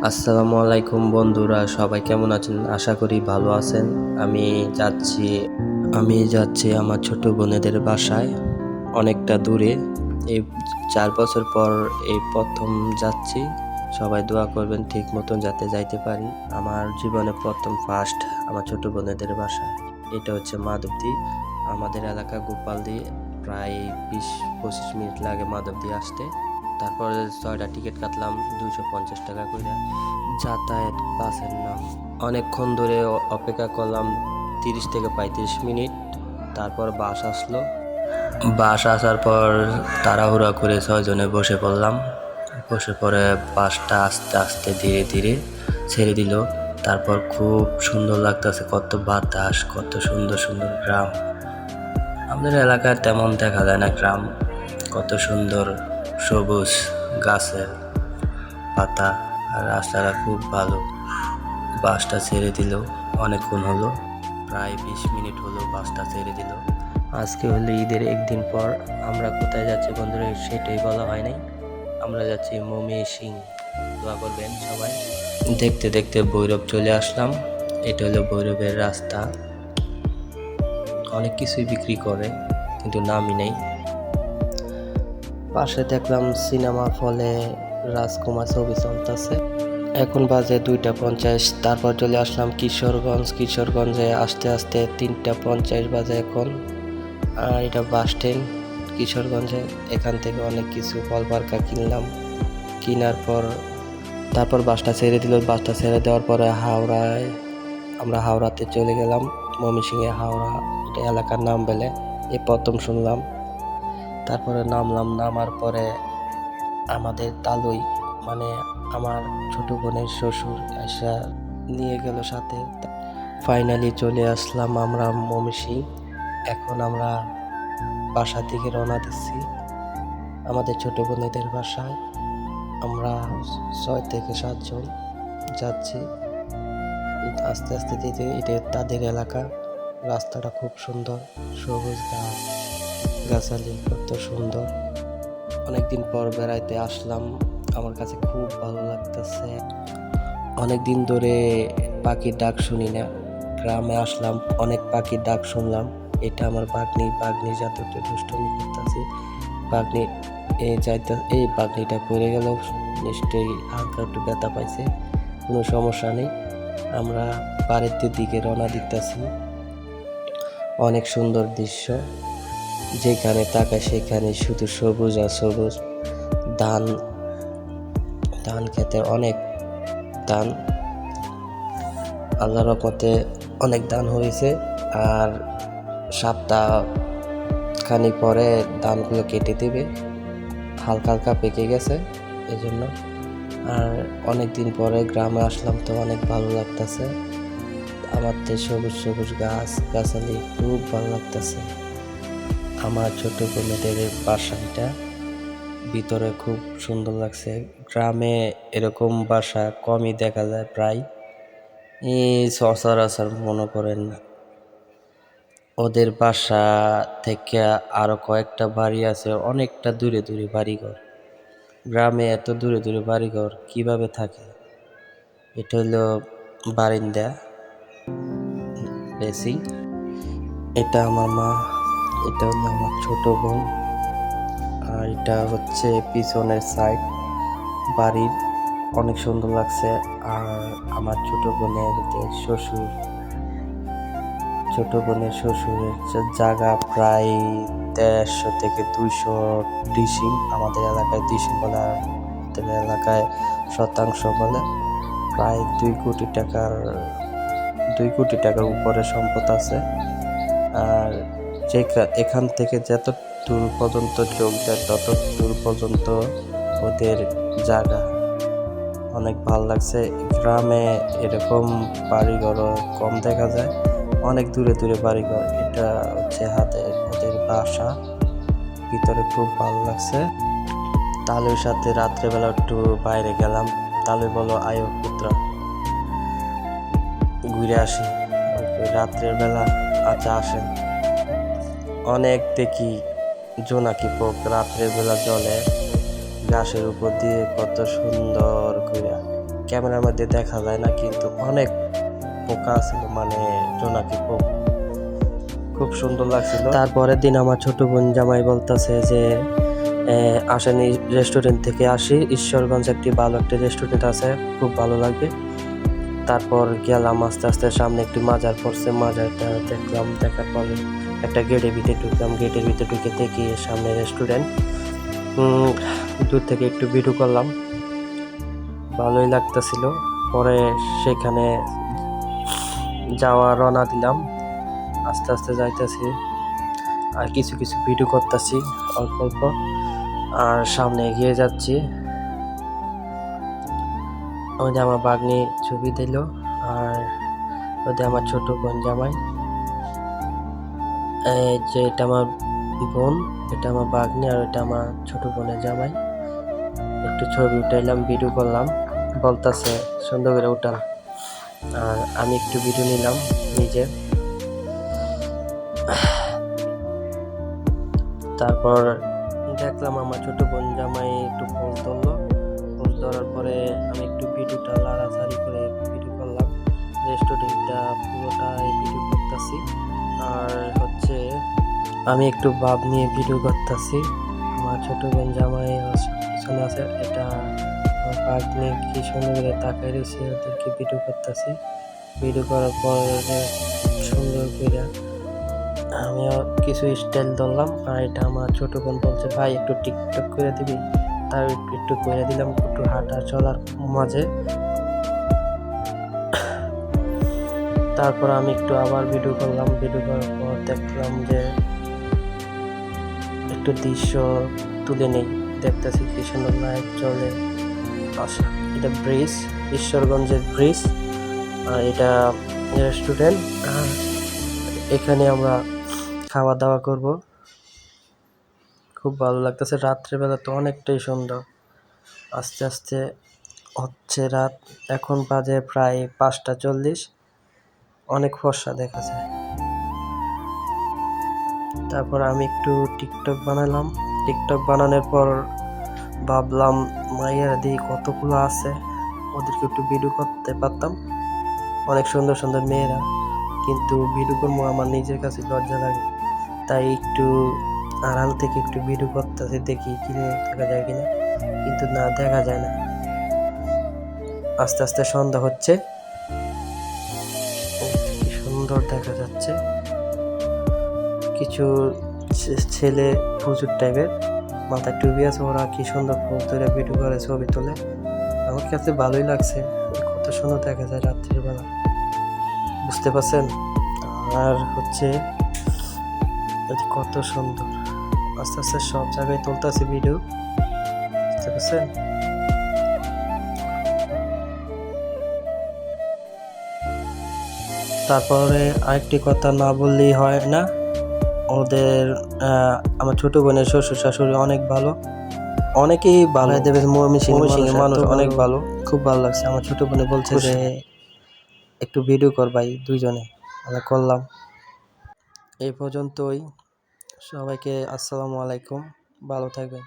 আসসালামু আলাইকুম বন্ধুরা, সবাই কেমন আছেন? আশা করি ভালো আছেন। আমি যাচ্ছি আমি যাচ্ছি আমার ছোট বোনেদের বাসায়, অনেকটা দূরে। এই 4 বছর পর এই প্রথম যাচ্ছি। সবাই দোয়া করবেন ঠিক মতন যাতে যাইতে পারি। আমার জীবনে প্রথম ফার্স্ট আমার ছোট বোনেদের বাসায়। এটা হচ্ছে মাধবদী, আমাদের এলাকা গোপালদী। প্রায় 20-25 মিনিট লাগে মাধবদী আসতে। তারপরে 6টা টিকিট কাটলাম 250 টাকা করে। যাতায়াত বাসের নাম। অনেকক্ষণ ধরে অপেক্ষা করলাম, 30 থেকে 35 মিনিট। তারপর বাস আসলো। বাস আসার পর তাড়াহুড়া করে 6 জনে বসে পড়লাম। বসে পরে বাসটা আস্তে আস্তে ধীরে ধীরে ছেড়ে দিল। তারপর খুব সুন্দর লাগতেছে, কত বাতাস, কত সুন্দর সুন্দর গ্রাম। আমাদের এলাকায় তেমন দেখা যায় না গ্রাম। কত সুন্দর সবুজ গাছের পাতা, আর রাস্তাটা খুব ভালো। বাসটা ছেড়ে দিল, অনেকক্ষণ হলো, প্রায় 20 মিনিট হলো বাসটা ছেড়ে দিল। আজকে হলো ঈদের একদিন পর। আমরা কোথায় যাচ্ছি বন্ধুরা সেটাই বলা হয় নাই। আমরা যাচ্ছি ময়মনসিং। দোয়া করবেন সবাই। দেখতে দেখতে ভৈরব চলে আসলাম। এটা হলো ভৈরবের রাস্তা। অনেক কিছুই বিক্রি করে কিন্তু নামই নেই। পাশে দেখলাম সিনেমা ফলে রাজকুমার ছবি চলতেছে। এখন বাজে 2টা 50। তারপর চলে আসলাম কিশোরগঞ্জে আসতে আসতে 3টা 50 বাজে এখন। আর এটা বাস স্ট্যান্ড কিশোরগঞ্জে। এখান থেকে অনেক কিছু ফল পার্কা কিনলাম। কেনার পর তারপর বাসটা ছেড়ে দিল। বাসটা ছেড়ে দেওয়ার পরে আমরা হাওড়াতে চলে গেলাম। ময়মনসিংহে হাওড়া, এটা এলাকার নাম বলে এই প্রথম শুনলাম। তারপরে নামার পরে আমাদের তালুই, মানে আমার ছোট বোনের শ্বশুর এসে নিয়ে গেল সাথে। ফাইনালি চলে আসলাম আমরা ময়মনসিংহ। এখন আমরা বাসা থেকে রওনা দিচ্ছি আমাদের ছোট বোনেদের বাসায়। আমরা 6 থেকে 7 জন যাচ্ছি। আস্তে আস্তে যেতে, এটা তাদের এলাকা। রাস্তাটা খুব সুন্দর, সবুজ গাছ গাছালি, কত সুন্দর। অনেকদিন পর বেড়াইতে আসলাম, আমার কাছে খুব ভালো লাগতেছে। অনেকদিন ধরে পাখির ডাক শুনি না। গ্রামে আসলাম, অনেক পাখির ডাক শুনলাম। এটা আমার বাগনি যাতে একটু দুষ্টমি করতেছে। বাগনি এই বাগনিটা পড়ে গেল, নিশ্চয়ই হালকা একটু ব্যথা পাইছে। কোনো সমস্যা নেই। আমরা বাড়ির দিকে রওনা দিতেছি। অনেক সুন্দর দৃশ্য, যেখানে তাকায় সেখানে শুধু সবুজ আর সবুজ। ধান খেতে অনেক ধান, আল্লাহর রহমতে অনেক ধান হয়েছে। আর সপ্তাহখানি পরে ধানগুলো কেটে দেবে, হালকা হালকা পেকে গেছে এই জন্য। আর অনেক দিন পরে গ্রামে আসলাম, তো অনেক ভালো লাগতেছে। আমার তো সবুজ সবুজ গাছালি খুব ভালো লাগতেছে। আমার ছোট বোনেদের বাসাটা ভিতরে খুব সুন্দর লাগছে। গ্রামে এরকম বাসা কমই দেখা যায়, প্রায় এই সচরাচর মনে করেন না। ওদের বাসা থেকে আরো কয়েকটা বাড়ি আছে, অনেকটা দূরে দূরে বাড়িঘর। গ্রামে এত দূরে দূরে বাড়িঘর কিভাবে থাকে? এটা হলো বারিন্দা বেসিং। এটা আমার মা, এটা হলো আমার ছোট বোন, আর এটা হচ্ছে পিছনের সাইড বাড়ির। অনেক সুন্দর লাগছে। আর আমার ছোট বোনের শ্বশুরের জায়গা প্রায় 150 থেকে 200 ডিসিম। আমাদের এলাকায় ডিসিম বলে, আর ওদের এলাকায় শতাংশ বলে। প্রায় 2 কোটি টাকার উপরে সম্পদ আছে। আর এখান থেকে যত দূর পর্যন্ত চোখ যায় তত দূর পর্যন্ত ওদের জায়গা। অনেক ভাল লাগছে। গ্রামে এরকম বাড়িঘরও কম দেখা যায়, অনেক দূরে দূরে বাড়িঘর। এটা হচ্ছে ওদের বাসা। ভিতরে খুব ভালো লাগছে। তালুর সাথে রাত্রেবেলা একটু বাইরে গেলাম। তালু বলো আয়ো পুত্র, ঘুরে আসি রাত্রের বেলা। আচ্ছা আসেন। অনেক দেখি জোনাকি পোক রাত্রের বেলা জলে গাছের উপর দিয়ে, কত সুন্দর ঘুরে। ক্যামেরার মধ্যে দেখা যায় না, কিন্তু অনেক পোকা ছিল, মানে জোনাকি পোকা, খুব সুন্দর লাগছিল। তারপরের দিন আমার ছোট বোন জামাই বলতেছে যে আসেন রেস্টুরেন্ট থেকে আসি, ঈশ্বরগঞ্জ একটি ভালো একটা রেস্টুরেন্ট আছে, খুব ভালো লাগবে। তারপর গেলাম আস্তে আস্তে, সামনে একটি মাজার পড়ছে, মাজারটা দেখলাম, দেখার পর একটা গেটের ভিতরে ঢুকলাম, গেটের ভিতরে ঢুকে দেখি সামনে রেস্টুরেন্ট। দূর থেকে একটু ভিডিও করলাম, ভালোই লাগতেছিল। পরে সেখানে যাওয়া রওনা দিলাম, আস্তে আস্তে যাইতেছি, আর কিছু কিছু ভিডিও করতেছি অল্প অল্প, আর সামনে এগিয়ে যাচ্ছি। ওইটা আমার বাগনি ছবি দিল, আর ওইটা আমার ছোট বোন জামাই, এই যে এটা আমার বোন, এটা আমার বাগনি, আর এটা আমার ছোট বোনের জামাই। একটু ছবি উঠাইলাম, ভিডিও করলাম, বলতেছে সুন্দর করে উঠান, আর আমি একটু ভিডিও নিলাম নিজে। তারপর দেখলাম আমার ছোট বোন জামাই একটু পোজ ধরলো, পোজ ধরার পরে আমি একটু ভিডিওটা লাড়াচাড়ি করে ভিডিও করলাম, রেস্টুরেন্টটা পুরোটাই ভিডিও করতেছি। আর হচ্ছে আমি একটু ভাব নিয়ে ভিডিও করতেছি, আমার ছোট বোন জামাই পিছনে আছে, এটা আমার ভাগ্নে কি সুন্দর করে তাকাই রয়েছে, ওদেরকে ভিডিও করতেছি। ভিডিও করার পরে সুন্দর করে আমিও কিছু স্টাইল ধরলাম, আর এটা আমার ছোট বোন বলছে ভাই একটু টিকটক করে দিবি, তার একটু করে দিলাম, একটু হাঁটা চলার মাঝে। তারপর আমি একটু আবার ভিডিও করলাম, ভিডিও করার পর দেখলাম যে একটু দৃশ্য তুলে নেই, দেখতেছি কি সুন্দর লাইট চলে আসা। এটা ব্রিজ, ঈশ্বরগঞ্জের ব্রিজ, আর এটা রেস্টুরেন্ট, এখানে আমরা খাওয়া দাওয়া করব। খুব ভালো লাগতেছে, রাত্রেবেলা তো অনেকটাই সুন্দর। আস্তে আস্তে হচ্ছে রাত, এখন বাজে প্রায় 5:40, অনেক ফর্সা দেখা যায়। তারপর আমি একটু টিকটক বানালাম, টিকটক বানানোর পর ভাবলাম মাইয়ারা দিয়ে কতগুলো আছে, ওদেরকে একটু ভিডিও করতে পারতাম, অনেক সুন্দর সুন্দর মেয়েরা, কিন্তু ভিডিও করবো আমার নিজের কাছে লজ্জা লাগে, তাই একটু আড়াল থেকে একটু ভিডিও করতেছি, দেখি কিনে দেখা যায় কিনা, কিন্তু না, দেখা যায় না। আস্তে আস্তে সন্ধ্যা হচ্ছে, কি সুন্দর দেখা যাচ্ছে, কিছু ছেলে হুজুর টাইপের, মাথায় টুপি আছে, ওরা কি সুন্দর ফুল ধরে ভিডিও করে, ছবি তোলে, আমার কাছে ভালোই লাগছে, কত সুন্দর দেখা যায় রাত্রির বেলা, বুঝতে পারছেন? আর হচ্ছে কত সুন্দর, আস্তে আস্তে সব জায়গায় তুলতেছি ভিডিও, বুঝতে পারছেন? তারপরে আরেকটি কথা না বললেই হয় না, ওদের আমার ছোট বোনের শ্বশুর শাশুড়ি অনেক ভালো, অনেকেই ভালো দেবে, ময়মনসিংহের মানুষ অনেক ভালো, খুব ভালো লাগছে। আমার ছোট বোনে বলছে যে একটু ভিডিও কর ভাই, দুইজনে, আমরা করলাম। এই পর্যন্তই, সবাইকে আসসালামু আলাইকুম, ভালো থাকবেন।